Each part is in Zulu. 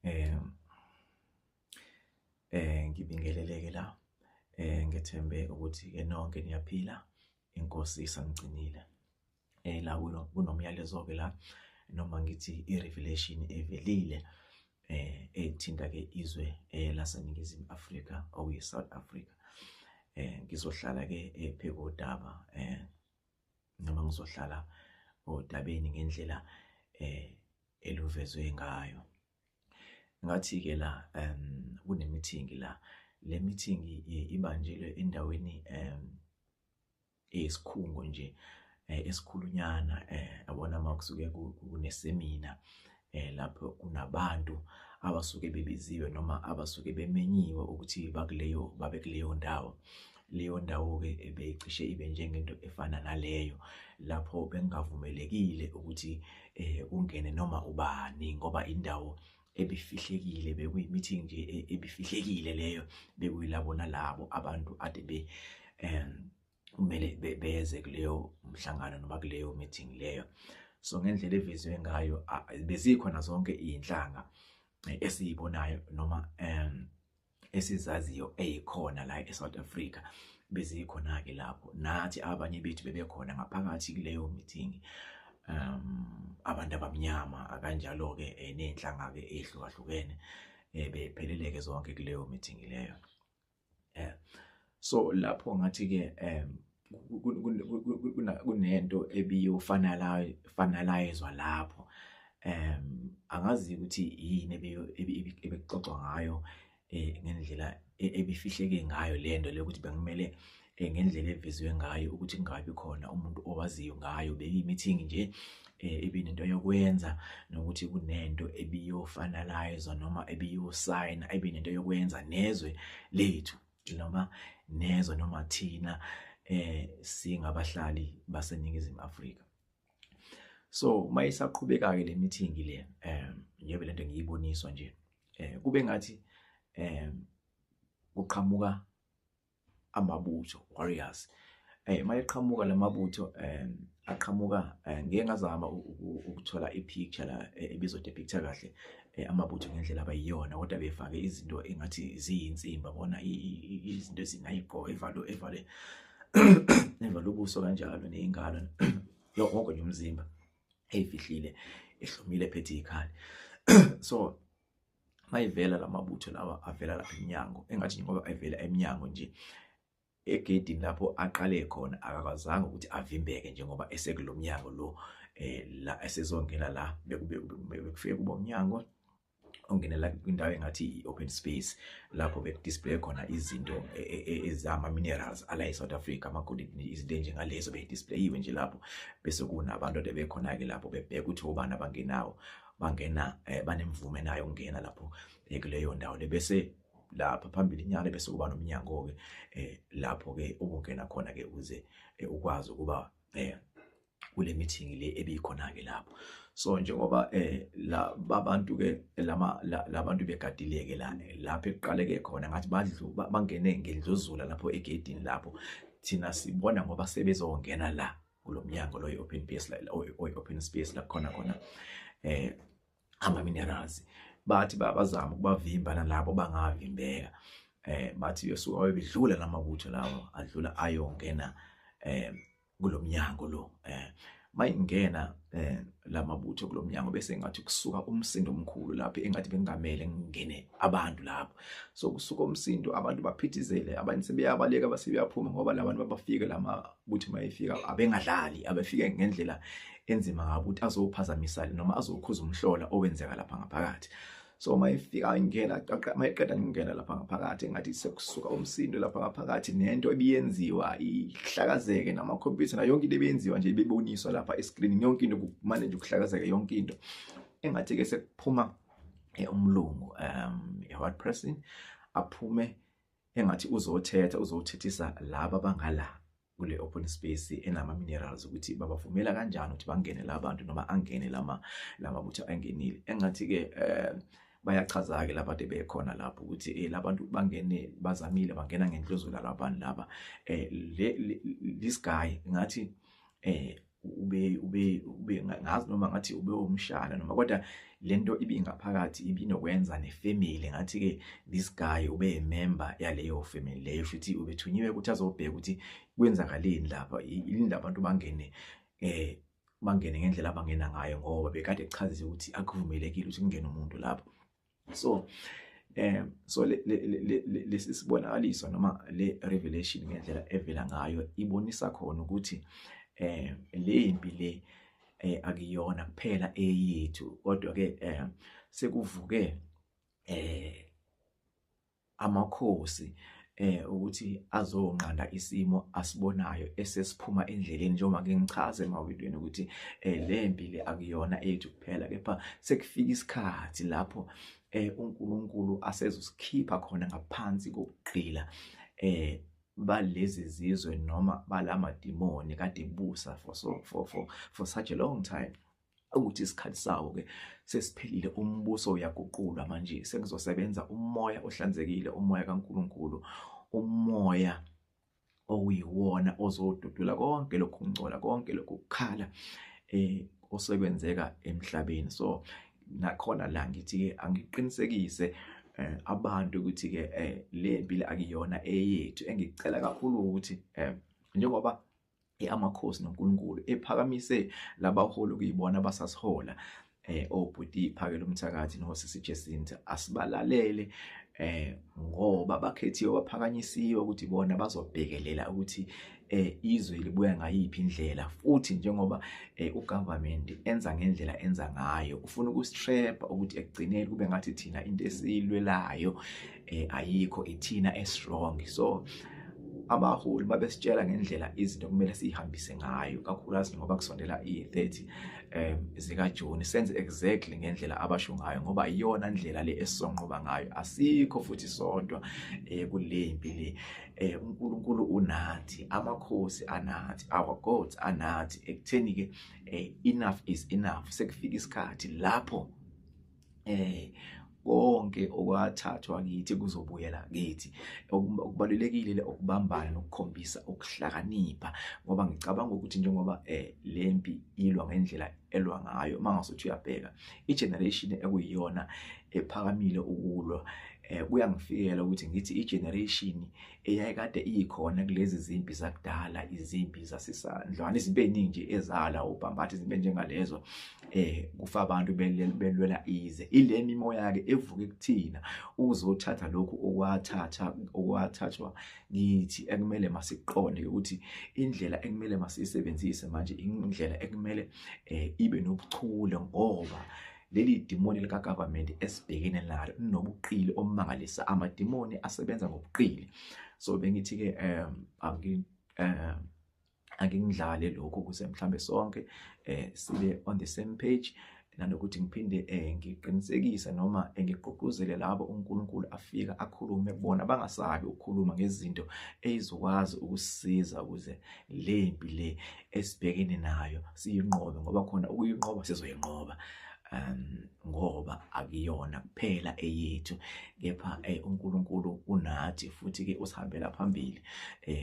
Eh ngibingeleleke la. Ngethembe ukuthi ke nonke niyaphila. Inkosi isanigcinile. La kunomyalezo ke la noma ngithi irevelation evelile ethinta ke izwe laseNingizimu Afrika okuyi South Africa. Ngizohlala ke phekodaba noma ngizohlala odabeni ngendlela eluvezwe ngayo. Ngathi ke la kune meeting la. Le meeting ibanjelwe endaweni esikhungo nje esikhulunyana yabona makusuke kunesemina lapho kunabantu abasuke bebiziwe noma abasuke bemenyiwe ukuthi babe kuleyo ndawo. Leyo ndawo ke beyicishe ibe njengento efana naleyo lapho bengavumelekile ukuthi ungene noma ubani ngoba indawo ebifihlekile bekuyi meeting nje ebifihlekile leyo bekuyilabo nalabo abantu ade kumele beze kuleyo mhlangano noma kuleyo meeting leyo. So ngendlela evezwe ngayo bezikhona zonke izinhlanga esizibonayo noma esizaziyo ezikhona la eSouth Africa bezikhona ke lapho nathi abanye bethu bebekhona ngaphakathi kuleyo meeting. Abantu abamnyama kanjalo ke nezinhlanga ke ezihlukahlukene bepheleleke zonke kuleyo meeting leyo. So lapho ngathi ke kunento ebiyofanalizwa lapho. Angazi ukuthi yini ebekuxoxwa ngayo ngendlela ebifihleke ngayo lento le ukuthi bengimele ngendlela evezwe ngayo ukuthi kungabi khona umuntu owaziyo ngayo. Beyi meeting nje ebinento yokwenza nokuthi kunento ebiyofanalizwa noma ebiyosayina ebinento yokwenza nezwe lethu noma nezwe noma thina singabahlali baseNingizimu Afrika. So mayisaqhubeka ke le meeting le njengoba lento ngiyiboniswa nje kube ngathi kuqhamuka amabutho warriors. Mayeqhamuka lamabutho aqhamuka ngeke ngazama ukuthola ipicture la ebizodepicta kahle amabutho ngendlela abayiyona kodwa befake izinto engathi ziyinsimbi bona izinto ezinayigqoko evale ubuso kanjalo nezingalo yonke nje umzimba eyifihlile ehlomile ephethe ikhali. So mayivela lamabutho lawa avela lapha eminyango engathi ngoba avela eminyango nje egedini lapho aqale khona akakwazanga ukuthi avimbeke njengoba esekulomnyango lo la esezongena la bekufike kubo umnyango ongenela kwindawo engathi open space lapho bekudisplay khona izinto ezama minerals ala eSouth Africa amakhodi izinto njengalezo bedisplayiwe nje lapho bese kunabantu abekhona ke lapho bebheka ukuthi ubani abangenawo bangena banemvume nayo ungena lapho kuleyo ndawo le bese lapha phambili nyane bese kuba nomnyango ke lapho ke ubungena khona ke uze ukwazi ukuba kule meeting le ebikhona ke lapho. So njengoba la babantu ke labantu begadileke la lapho eqaleke khona ngathi bangene ngendluzula lapho egedini lapho thina sibona ngoba sebezongena la kulomnyango lo open space la open space la khona ama minerals bathi bazama ukubavimba nalabo bangavimbeka. Bathi besuka bedlula lamabutho lawo adlula ayongena kulomnyango lo. Mayingena lamabutho kulomnyango bese ngathi kusuka umsindo omkhulu lapho engathi bengamele ngene abantu lapho. So kusuka umsindo abantu baphithizele abanye sebeyabaleka basebeyaphuma ngoba labantu babafika lamabutho mayefika abengadlali abafike ngendlela enzima ngabo ukuthi azophazamisa noma azokhuza umhlola owenzeka lapha ngaphakathi. So mayifika ingena mayiqeda ngingena lapha ngaphakathi engathi sekusuka umsindo lapha ngaphakathi nento ebiyenziwa ihlakazeke namakhompyutha na yonke into ebiyenziwa nje beboniswa lapha escreen yonke into kumanage ukuhlakazeka yonke into engathi ke sekuphuma umlungu word person aphume engathi uzothethisa laba bangala kule open space enama minerals ukuthi babavumela kanjani ukuthi bangene labantu noma angene lamabutho angenile. Engathi ke bayachaza ke labantu bekhona lapho ukuthi labantu bangene bazamile bangena ngendluzula labantu laba this guy ngathi ube ngazi noma ngathi ube umshana noma, kodwa lento ibingaphakathi ibinokwenza nefamily ngathi ke this guy ube member yaleyo family leyo, futhi ubethunyiwe ukuthi azobheka ukuthi kwenzakaleni lapha, yini abantu bangene ngendlela abangena ngayo, ngoba bekade echazisa ukuthi akuvumelekile ukuthi kungene umuntu lapho. So lesi sibonakaliso noma le revelation ngendlela evela ngayo ibonisa khona ukuthi le mpi le akuyona kuphela eyethu, kodwa ke sekuvuke amakhosi ukuthi azonqanda isimo asibonayo esesiphuma endleleni, njengoba ngichaze emawindweni ukuthi le mpi le akuyona ethu kuphela, kepha sekufika isikhathi lapho uNkulunkulu asezosikhipha khona ngaphansi kokugqila balezi zizwe noma balamadimoni kade busa for such a long time, ukuthi isikhathi sawo ke sesiphelile. Umbuso uyaguqulwa manje, sekuzosebenza umoya ohlanzekile, umoya kaNkulunkulu, umoya okuyiwona ozodudula konke lokhu kungcola, konke lokhu kukhala osekwenzeka emhlabeni. So nakhona la ngithi ke angiqinisekise abantu ukuthi ke le mpilo akuyona eyethu. Engicela kakhulu ukuthi njengoba amakhosi noNkulunkulu ephakamise labaholi kuyibona basasihola, obhuti Phakela Umthakathi noSisi Jacinta, asibalalele ngoba bakhethiwe baphakanyisiwe ukuthi bona bazobhekelela ukuthi izwe libuya ngayiphi indlela, futhi njengoba ugovernment enza ngendlela enza ngayo, ufuna ukustrapha ukuthi ekugcineni kube ngathi thina into esiyilwelayo ayikho, ithina estrong. So abaholi babesitshela ngendlela izinto kumele sihambise ngayo, kakhulukazi ngoba kusondela i-30 zikaJuni, senze exactly ngendlela abasho ngayo, ngoba iyona ndlela le esonqoba ngayo. Asikho futhi sodwa kule mpi le. uNkulunkulu unathi, amakhosi anathi, our gods anathi, ekutheni ke enough is enough. Sekufika isikhathi lapho konke okwathathwa kithi kuzobuyela kithi. Okubalulekile le ukubambana nokukhombisa ukuhlakanipha, ngoba ngicabanga ukuthi njengoba le mpi ilwa ngendlela elwa ngayo, mangasuthi uyabheka igeneration ekuyiyona ephakamile ukulwa, kuyangifikela ukuthi ngithi igeneration eyayikade iyikhona kulezi zimpi zakudala, izimpi zasesandlwana, izimpi eziningi nje ezala ubhambatha, izimpi njengalezo kufa abantu belwela ize. Ile mimoya ke evuke kuthina ukuzothatha lokhu okwathathwa kithi, ekumele masiqonde ukuthi indlela ekumele masisebenzise manje indlela ekumele ibe nobuchule, ngoba leli demoni lika government esibhekene nalo linobuqili omangalisa. Amademoni asebenza ngobuqili. So bengithi ke angingidlale lokho ukuze mhlambe sonke sibe on the same page, nanokuthi ngiphinde ngiqinisekise noma ngigqugquzele labo uNkulunkulu afika akhulume kubona, bangasabi ukukhuluma ngezinto ezokwazi ukusisiza ukuze le mpi le esibhekene nayo siyinqobe, ngoba khona ukuyinqoba sizoyinqoba, ngoba akuyona kuphela eyethu, kepha uNkulunkulu unathi, futhi ke usihambela phambili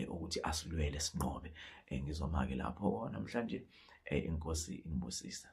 ukuthi asilwele sinqobe. Ngizoma ke lapho namhlanje. Inkosi inibusisa.